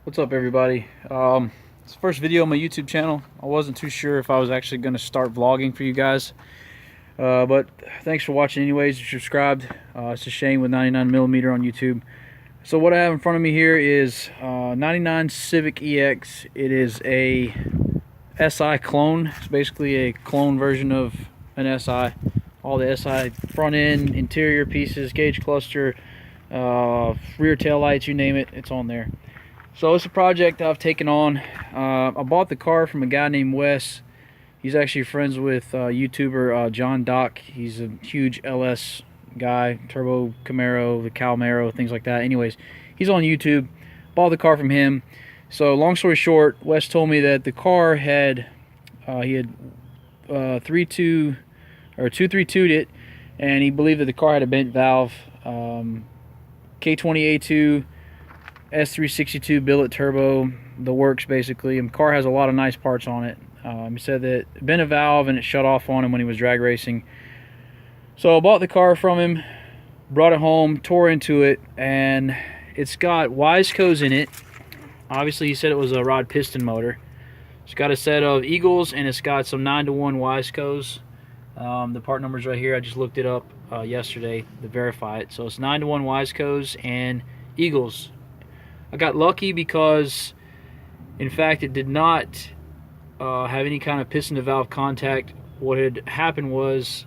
What's up, everybody? It's the first video on my YouTube channel. I wasn't too sure if I was actually going to start vlogging for you guys, but thanks for watching anyways. You subscribed. It's a shame with 99mm on YouTube. So what I have in front of me here is 99 Civic EX. It is a SI clone. It's basically a clone version of an SI. All the SI front end, interior pieces, gauge cluster, rear tail lights, you name it, it's on there. So it's a project I've taken on. I bought the car from a guy named Wes. He's actually friends with YouTuber John Doc. He's a huge LS guy, Turbo Camaro, the Calmaro, things like that. Anyways, he's on YouTube. Bought the car from him. So long story short, Wes told me that the car had 232'd it, and he believed that the car had a bent valve. K20 A2 S362 billet turbo, the works basically. And the car has a lot of nice parts on it. He said that it bent a valve and it shut off on him when he was drag racing. So I bought the car from him, brought it home, tore into it, and it's got Wiseco's in it. Obviously he said it was a rod piston motor. It's got a set of Eagles and it's got some 9-to-1 Wiseco's. The part number's right here. I just looked it up yesterday to verify it. So it's 9-to-1 Wiseco's and Eagles. I got lucky because, in fact, it did not have any kind of piston to valve contact. What had happened was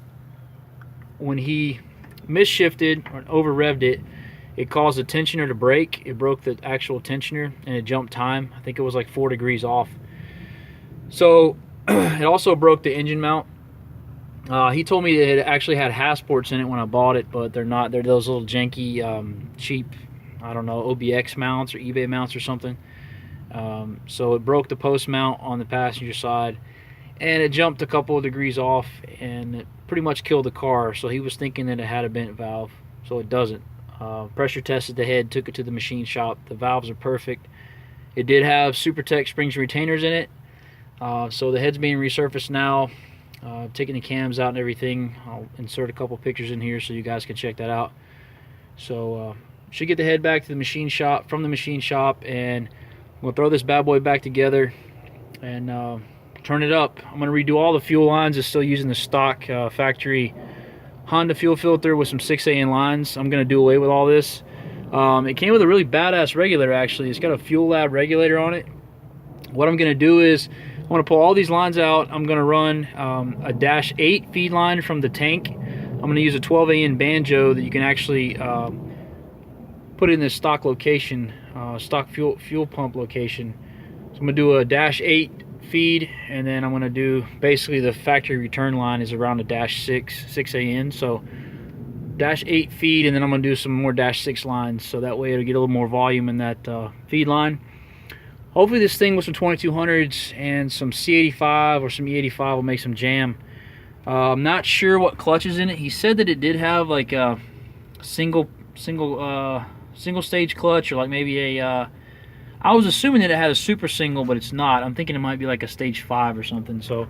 when he misshifted or over revved it, it caused the tensioner to break. It broke the actual tensioner and it jumped time. I think it was like 4 degrees off. So it also broke the engine mount. He told me it actually had Hasports in it when I bought it, but they're not. They're those little janky, cheap, I don't know, OBX mounts or eBay mounts or something. So it broke the post mount on the passenger side, and it jumped a couple of degrees off, and it pretty much killed the car. So he was thinking that it had a bent valve, so it doesn't. Pressure tested the head, took it to the machine shop. The valves are perfect. It did have SuperTech springs and retainers in it, so the head's being resurfaced now. Taking the cams out and everything. I'll insert a couple pictures in here so you guys can check that out. So should get the head back to the machine shop, from the machine shop, and we'll throw this bad boy back together and turn it up. I'm going to redo all the fuel lines. It's still using the stock factory Honda fuel filter with some 6AN lines. I'm going to do away with all this. It came with a really badass regulator, actually. It's got a Fuel Lab regulator on it. What I'm going to do is I'm going to pull all these lines out. I'm going to run a -8 feed line from the tank. I'm going to use a 12AN banjo that you can actually put in this stock location, stock fuel pump location. So I'm going to do a -8 feed, and then I'm going to do basically the factory return line is around a -6AN. So -8 feed, and then I'm going to do some more -6 lines, so that way it'll get a little more volume in that feed line. Hopefully this thing with some 2200s and some C85 or some E85 will make some jam. I'm not sure what clutch is in it. He said that it did have like a single stage clutch, or like maybe a I was assuming that it had a super single, but it's not. I'm thinking it might be like a stage 5 or something. So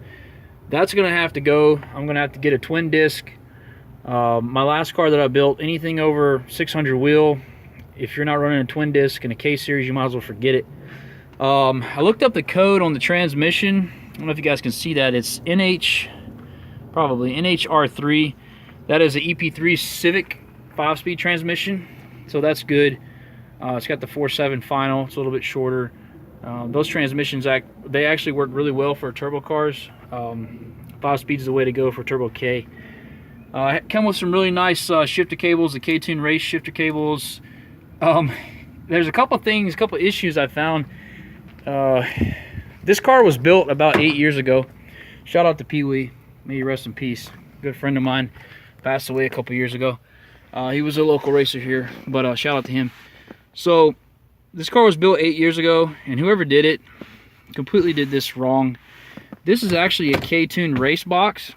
that's gonna have to go. I'm gonna have to get a twin disc. My last car that I built, anything over 600 wheel, if you're not running a twin disc in a K series, you might as well forget it. I looked up the code on the transmission. I don't know if you guys can see that. It's probably NHR3. That is an EP3 Civic 5-speed transmission, so that's good. It's got the 4.7 final. It's a little bit shorter. Those transmissions they actually work really well for turbo cars. 5 speed is the way to go for Turbo K. Come with some really nice shifter cables, the k20 race shifter cables. There's a couple things, a couple issues I found. This car was built about 8 years ago. Shout out to Pee Wee, may he rest in peace. Good friend of mine, passed away a couple years ago. He was a local racer here, but shout out to him. So this car was built 8 years ago, and whoever did it completely did this wrong. This is actually a K20 race box.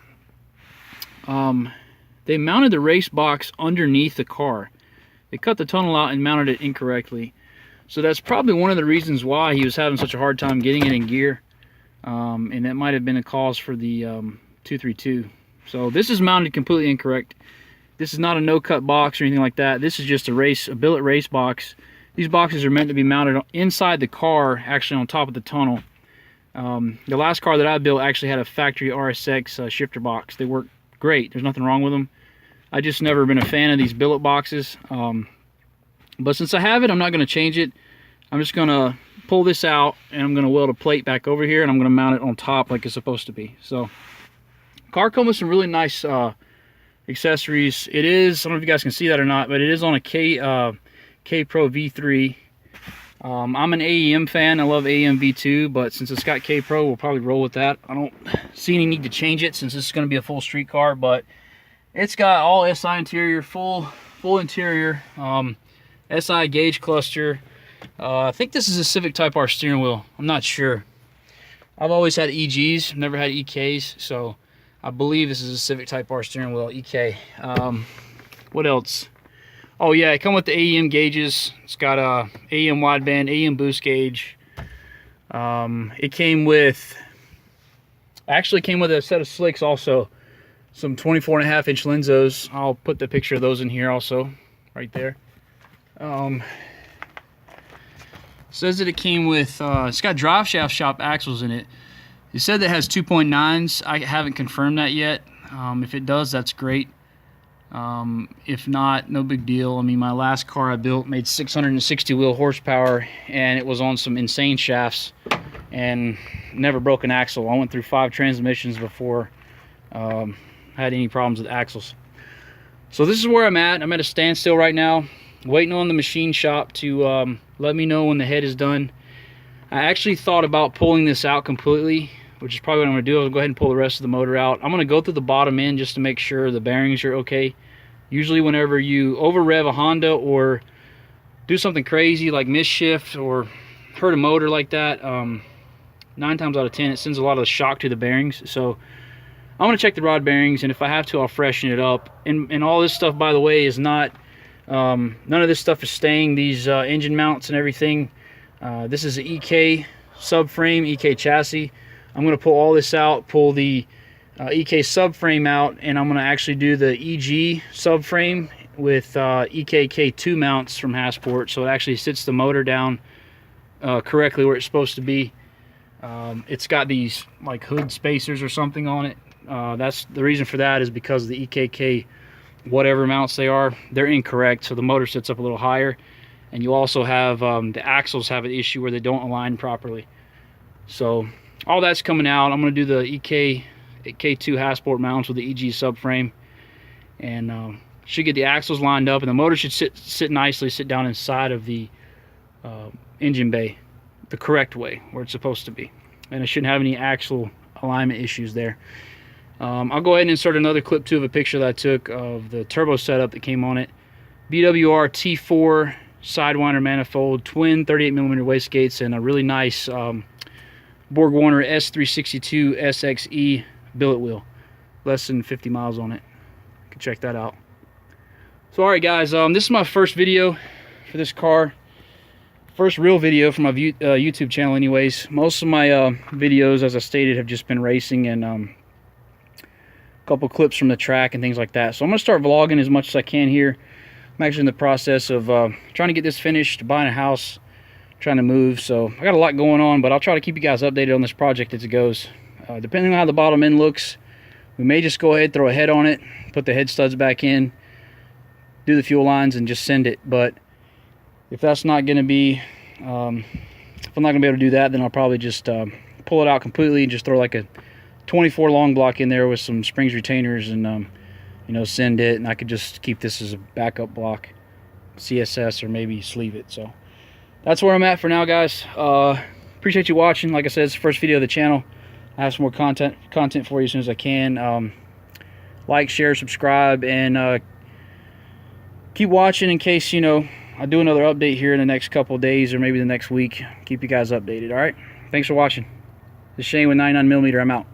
They mounted the race box underneath the car. They cut the tunnel out and mounted it incorrectly. So that's probably one of the reasons why he was having such a hard time getting it in gear. And that might have been a cause for the 232. So this is mounted completely incorrect. This is not a no-cut box or anything like that. This is just a billet race box These boxes are meant to be mounted inside the car, actually on top of the tunnel. The last car that I built actually had a factory RSX shifter box. They work great. There's nothing wrong with them. I just never been a fan of these billet boxes. But since I have it, I'm not going to change it. I'm just going to pull this out, and I'm going to weld a plate back over here, and I'm going to mount it on top like it's supposed to be. So, car comes with some really nice accessories. It is, I don't know if you guys can see that or not, but it is on a K-Pro V3. I'm an AEM fan. I love AEM V2, but since it's got K-Pro, we'll probably roll with that. I don't see any need to change it since this is going to be a full street car, but it's got all SI interior, full interior, SI gauge cluster. I think this is a Civic Type R steering wheel. I'm not sure. I've always had EGs, never had EKs, so I believe this is a Civic Type R steering wheel, EK. What else? Oh yeah, it comes with the AEM gauges. It's got a AEM wideband, AEM boost gauge. It came with, actually came with a set of slicks also. Some 24.5-inch Lenzos. I'll put the picture of those in here also, right there. Says that it came with, it's got drive shaft shop axles in it. It said that it has 2.9s. I haven't confirmed that yet. If it does, that's great. If not, no big deal. I mean, my last car I built made 660 wheel horsepower, and it was on some insane shafts and never broke an axle. I went through 5 transmissions before I had any problems with axles. So this is where I'm at. I'm at a standstill right now, waiting on the machine shop to let me know when the head is done. I actually thought about pulling this out completely, which is probably what I'm going to do. I'll go ahead and pull the rest of the motor out. I'm going to go through the bottom end just to make sure the bearings are okay. Usually whenever you over rev a Honda or do something crazy like misshift or hurt a motor like that, 9 times out of 10 it sends a lot of the shock to the bearings. So I'm going to check the rod bearings, and if I have to, I'll freshen it up. And all this stuff, by the way, is not, none of this stuff is staying. These engine mounts and everything, this is an EK subframe, EK chassis. I'm going to pull all this out, pull the EK subframe out, and I'm going to actually do the EG subframe with EK K2 mounts from Hasport, so it actually sits the motor down correctly where it's supposed to be. It's got these like hood spacers or something on it. That's the reason for that, is because the EKK whatever mounts they are, they're incorrect, so the motor sits up a little higher. And you also have the axles have an issue where they don't align properly. So all that's coming out. I'm going to do the EK K2 Hasport mounts with the EG subframe, and should get the axles lined up, and the motor should sit nicely, sit down inside of the engine bay the correct way where it's supposed to be, and it shouldn't have any axle alignment issues there. I'll go ahead and insert another clip too of a picture that I took of the turbo setup that came on it. BWR T4 sidewinder manifold, twin 38mm wastegates, and a really nice Borg Warner S362 SXE billet wheel. Less than 50 miles on it. You can check that out. So alright guys, this is my first video for this car. First real video for my YouTube channel anyways. Most of my videos, as I stated, have just been racing and a couple clips from the track and things like that. So I'm going to start vlogging as much as I can here. I'm actually in the process of trying to get this finished, buying a house, trying to move. So I got a lot going on, but I'll try to keep you guys updated on this project as it goes. Depending on how the bottom end looks, we may just go ahead, throw a head on it, put the head studs back in, do the fuel lines, and just send it. But if that's not going to be, if I'm not going to be able to do that, then I'll probably just pull it out completely and just throw like a 24 long block in there with some springs retainers and you know, send it, and I could just keep this as a backup block, CSS, or maybe sleeve it. So that's where I'm at for now, guys. Appreciate you watching. Like I said, it's the first video of the channel. I have some more content for you as soon as I can. Like, share, subscribe, and keep watching in case, you know, I do another update here in the next couple of days or maybe the next week. Keep you guys updated. All right, thanks for watching. This is Shane with 99mm. I'm out.